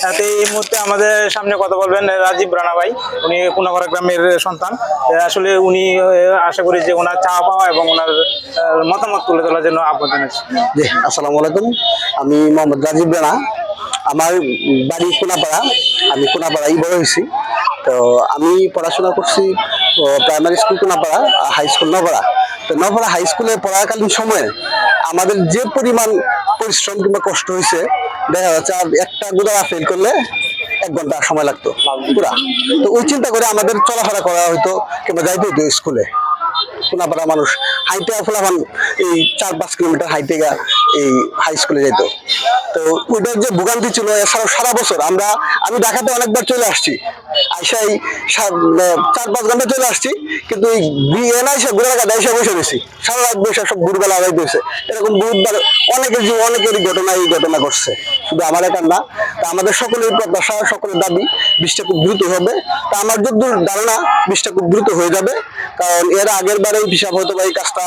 সাথে এই মুহূর্তে আমাদের সামনে কথা বলবেন রাজীব রানা ভাই। উনি কুনাপাড়া গ্রামের সন্তান। আসলে উনি আশা করি যে ওনার চাওয়া পাওয়া এবং ওনার মতামত তুলে ধরার জন্য আহ্বান জানাচ্ছি। জি, আসসালামু আলাইকুম। আমি মোহাম্মদ রাজীব রানা। আমার বাড়ি কোনাপাড়া। আমি কোনাপাড়াই বড় হয়েছি। তো আমি পড়াশোনা করছি primary school Konapara, high school Napara. তো নপাড়া হাই স্কুলে পড়াকালীন সময়ে আমাদের যে পরিমাণ পরিশ্রম কিংবা কষ্ট হয়েছে, দেখা যাচ্ছে আর একটা গুদারা ফেল করলে 1 ঘন্টা সময় লাগতো পুরা। তো ওই চিন্তা করে আমাদের চলাফেরা করা হতো কিংবা যাইতে হতো স্কুলে। কোনাপাড়া মানুষ হাইটে ফলাফান এই 4-5 কিলোমিটার হাইটে এই হাই স্কুলে যেত। তো ওইটার যে ভোগান্তি ছিল, এছাড়াও সারা বছর আমি ঢাকাতে অনেকবার চলে আসছি, আইসাই 4-5 ঘন্টা চলে আসছি, কিন্তু এসে ঘুরে কাটা এসে বসে গেছি, সারা রাত বসে সব ঘুরবেলা আদায় দিয়েছে। এরকম বহুতবার অনেকেরই এই ঘটনা ঘটছে, শুধু আমার একার না। তা আমাদের সকলের প্রত্যাশা, সকলের দাবি বৃষ্টিটা খুব দ্রুত হবে। তা আমার যতদূর ধারণা বৃষ্টিটা খুব দ্রুত হয়ে যাবে, কারণ এর আগের বারে হিসাব হয়তো বা এই কাজটা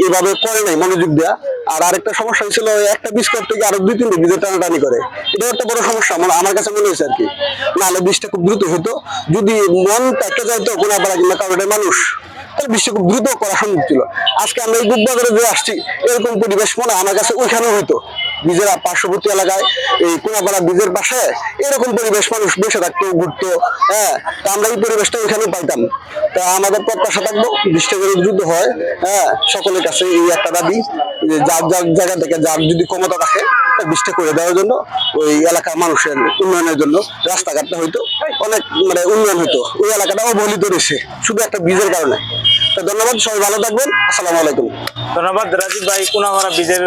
এইভাবে করে নাই মনোযোগ দেওয়া। আর আরেকটা সমস্যা হয়েছিল, একটা বীজ করতে গিয়ে আরো 2-3 বীজের টানাটানি করে। এটা একটা বড় সমস্যা আমার কাছে মনে হয়েছে আর কি। নাহলে বৃষ্টিটা খুব দ্রুত হতো, যদি মন পেকে যাইতো কোনাপাড়া কিংবা কারোর মানুষ, তাহলে বৃষ্টি খুব দ্রুত করা সম্ভব ছিল। আজকে আমরা এই গুপ্তবাজারে যে আসছি, এরকম পরিবেশ মনে আমার কাছে ওইখানেও হইতো। বীজের পার্শ্ববর্তী এলাকায় এই কোনাপাড়া বীজের পাশে এরকম পরিবেশ, মানুষ বসে থাকতো, ঘুরতো। হ্যাঁ, তা আমরা এই পরিবেশটা ওইখানেও পাইতাম। তা আমাদের প্রত্যাশা থাকবো বৃষ্টি যদি দ্রুত হয়। হ্যাঁ, সকলের কাছে এই একটা দাবি যে যার যার জায়গা থেকে যার যদি ক্ষমতা রাখে বৃষ্টি করে দেওয়ার জন্য, ওই এলাকার মানুষের উন্নয়নের জন্য রাস্তাঘাটটা হয়তো অনেক উন্নয়ন হতো। ওই এলাকাটা অবহেলিত রয়েছে শুধু একটা বীজের কারণে। তো ধন্যবাদ, সবাই ভালো থাকবেন। আসসালামু আলাইকুম। ধন্যবাদ রাজীব ভাই কুনাপাড়া বীজের